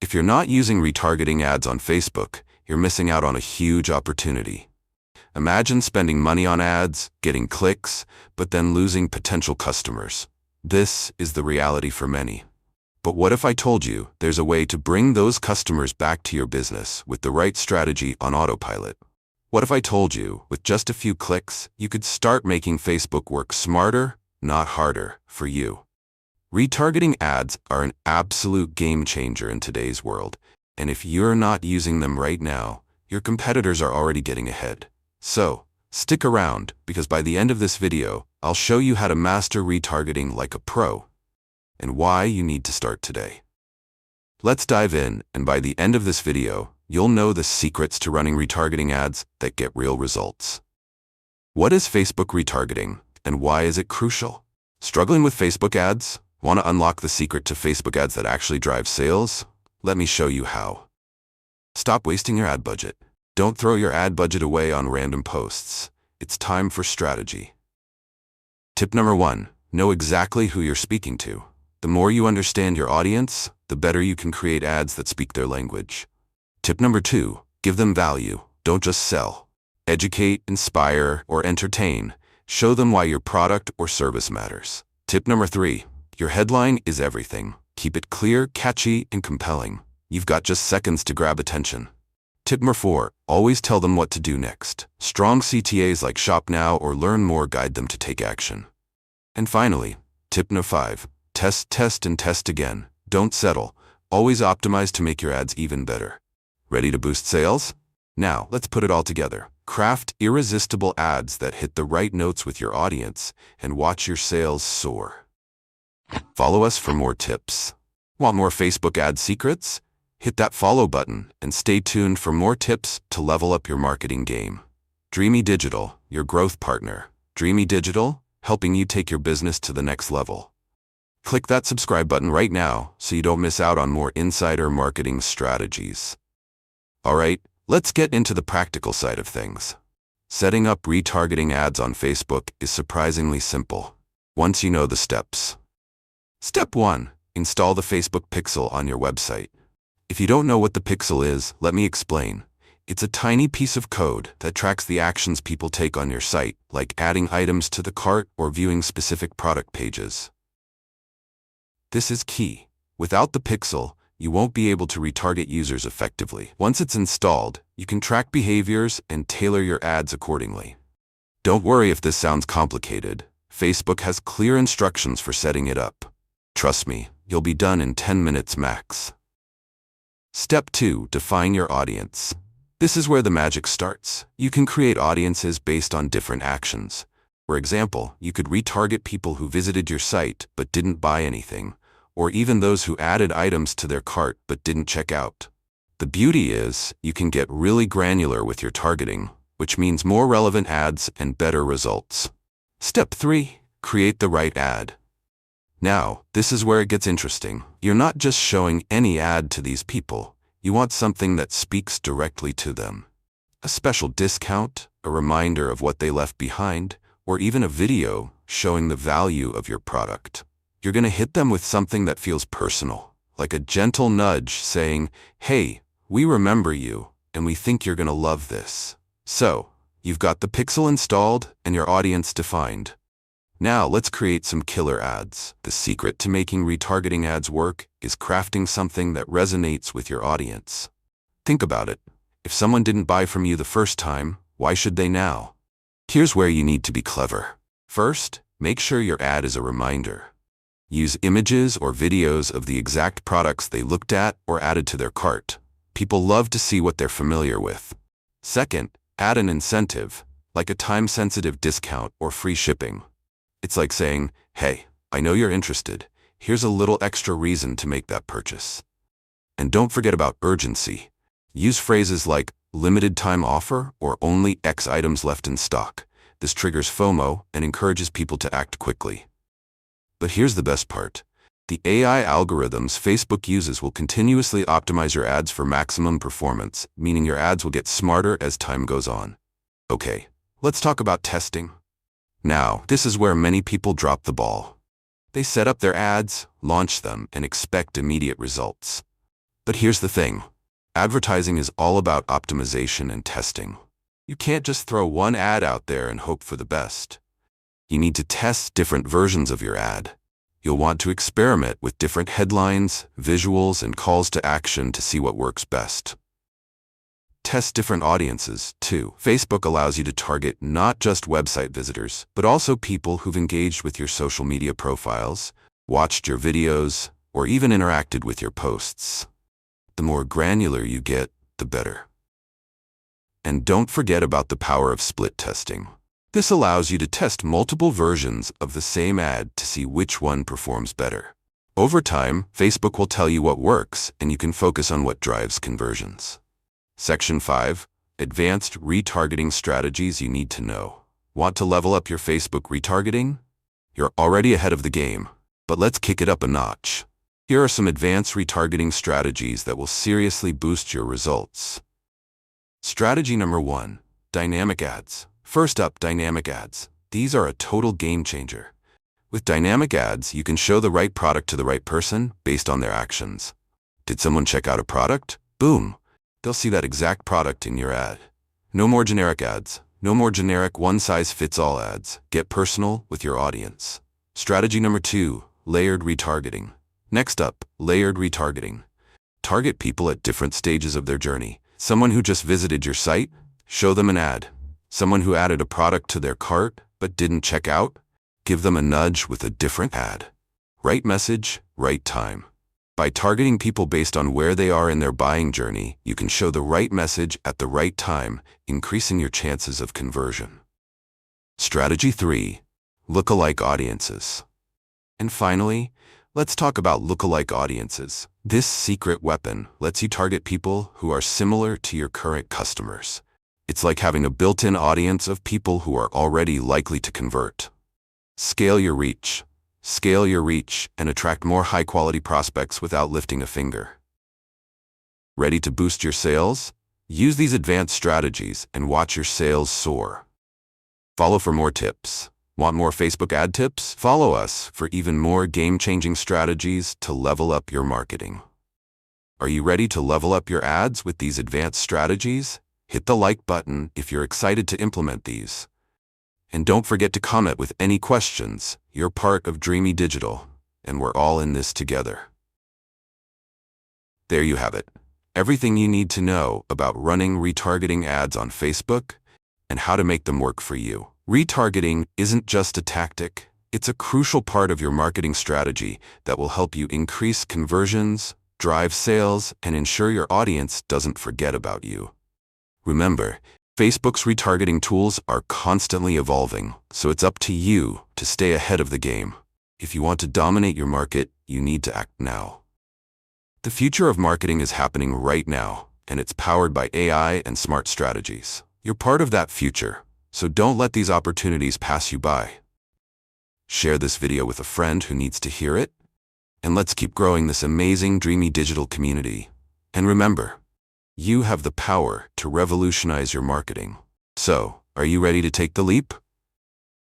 If you're not using retargeting ads on Facebook, you're missing out on a huge opportunity. Imagine spending money on ads, getting clicks, but then losing potential customers. This is the reality for many. But what if I told you there's a way to bring those customers back to your business with the right strategy on autopilot? What if I told you, with just a few clicks, you could start making Facebook work smarter, not harder, for you? Retargeting ads are an absolute game changer in today's world, and if you're not using them right now, your competitors are already getting ahead. So, stick around, because by the end of this video, I'll show you how to master retargeting like a pro, and why you need to start today. Let's dive in, and by the end of this video, you'll know the secrets to running retargeting ads that get real results. What is Facebook retargeting, and why is it crucial? Struggling with Facebook ads? Want to unlock the secret to Facebook ads that actually drive sales? Let me show you how. Stop wasting your ad budget. Don't throw your ad budget away on random posts. It's time for strategy. Tip number 1, know exactly who you're speaking to. The more you understand your audience, the better you can create ads that speak their language. Tip number 2, give them value. Don't just sell. Educate, inspire, or entertain. Show them why your product or service matters. Tip number 3, your headline is everything. Keep it clear, catchy, and compelling. You've got just seconds to grab attention. Tip number 4, always tell them what to do next. Strong CTAs like shop now or learn more guide them to take action. And finally, tip number 5, test, and test again. Don't settle. Always optimize to make your ads even better. Ready to boost sales? Now, let's put it all together. Craft irresistible ads that hit the right notes with your audience and watch your sales soar. Follow us for more tips. Want more Facebook ad secrets? Hit that follow button and stay tuned for more tips to level up your marketing game. Dreamy Digital, your growth partner. Dreamy Digital, helping you take your business to the next level. Click that subscribe button right now so you don't miss out on more insider marketing strategies. All right, let's get into the practical side of things. Setting up retargeting ads on Facebook is surprisingly simple, once you know the steps. Step 1, install the Facebook pixel on your website. If you don't know what the pixel is, let me explain. It's a tiny piece of code that tracks the actions people take on your site, like adding items to the cart or viewing specific product pages. This is key. Without the pixel, you won't be able to retarget users effectively. Once it's installed, you can track behaviors and tailor your ads accordingly. Don't worry if this sounds complicated. Facebook has clear instructions for setting it up. Trust me, you'll be done in 10 minutes max. Step 2, define your audience. This is where the magic starts. You can create audiences based on different actions. For example, you could retarget people who visited your site but didn't buy anything, or even those who added items to their cart but didn't check out. The beauty is, you can get really granular with your targeting, which means more relevant ads and better results. Step 3, create the right ad. Now, this is where it gets interesting. You're not just showing any ad to these people. You want something that speaks directly to them. A special discount, a reminder of what they left behind, or even a video showing the value of your product. You're going to hit them with something that feels personal, like a gentle nudge saying, "Hey, we remember you, and we think you're going to love this." So, you've got the pixel installed and your audience defined. Now let's create some killer ads. The secret to making retargeting ads work is crafting something that resonates with your audience. Think about it. If someone didn't buy from you the first time, why should they now? Here's where you need to be clever. First, make sure your ad is a reminder. Use images or videos of the exact products they looked at or added to their cart. People love to see what they're familiar with. Second, add an incentive, like a time-sensitive discount or free shipping. It's like saying, "Hey, I know you're interested. Here's a little extra reason to make that purchase." And don't forget about urgency. Use phrases like limited time offer or only X items left in stock. This triggers FOMO and encourages people to act quickly. But here's the best part. The AI algorithms Facebook uses will continuously optimize your ads for maximum performance, meaning your ads will get smarter as time goes on. Okay, let's talk about testing. Now, this is where many people drop the ball. They set up their ads, launch them, and expect immediate results. But here's the thing. Advertising is all about optimization and testing. You can't just throw one ad out there and hope for the best. You need to test different versions of your ad. You'll want to experiment with different headlines, visuals, and calls to action to see what works best. Test different audiences, too. Facebook allows you to target not just website visitors, but also people who've engaged with your social media profiles, watched your videos, or even interacted with your posts. The more granular you get, the better. And don't forget about the power of split testing. This allows you to test multiple versions of the same ad to see which one performs better. Over time, Facebook will tell you what works, and you can focus on what drives conversions. Section 5. Advanced retargeting strategies you need to know. Want to level up your Facebook retargeting? You're already ahead of the game, but let's kick it up a notch. Here are some advanced retargeting strategies that will seriously boost your results. Strategy number 1. Dynamic ads. First up, dynamic ads. These are a total game changer. With dynamic ads, you can show the right product to the right person based on their actions. Did someone check out a product? Boom! They'll see that exact product in your ad. No more generic ads. No more generic one-size-fits-all ads. Get personal with your audience. Strategy number 2. Layered retargeting. Next up, layered retargeting. Target people at different stages of their journey. Someone who just visited your site? Show them an ad. Someone who added a product to their cart but didn't check out? Give them a nudge with a different ad. Right message, right time. By targeting people based on where they are in their buying journey, you can show the right message at the right time, increasing your chances of conversion. Strategy 3. Lookalike audiences. And finally, let's talk about lookalike audiences. This secret weapon lets you target people who are similar to your current customers. It's like having a built-in audience of people who are already likely to convert. Scale your reach. Scale your reach and attract more high-quality prospects without lifting a finger. Ready to boost your sales? Use these advanced strategies and watch your sales soar. Follow for more tips. Want more Facebook ad tips? Follow us for even more game-changing strategies to level up your marketing. Are you ready to level up your ads with these advanced strategies? Hit the like button if you're excited to implement these. And don't forget to comment with any questions. You're part of Dreamy Digital, and we're all in this together. There you have it. Everything you need to know about running retargeting ads on Facebook and how to make them work for you. Retargeting isn't just a tactic. It's a crucial part of your marketing strategy that will help you increase conversions, drive sales, and ensure your audience doesn't forget about you. Remember, Facebook's retargeting tools are constantly evolving, so it's up to you to stay ahead of the game. If you want to dominate your market, you need to act now. The future of marketing is happening right now, and it's powered by AI and smart strategies. You're part of that future, so don't let these opportunities pass you by. Share this video with a friend who needs to hear it, and let's keep growing this amazing Dreamy Digital community. And remember, you have the power to revolutionize your marketing. So, are you ready to take the leap?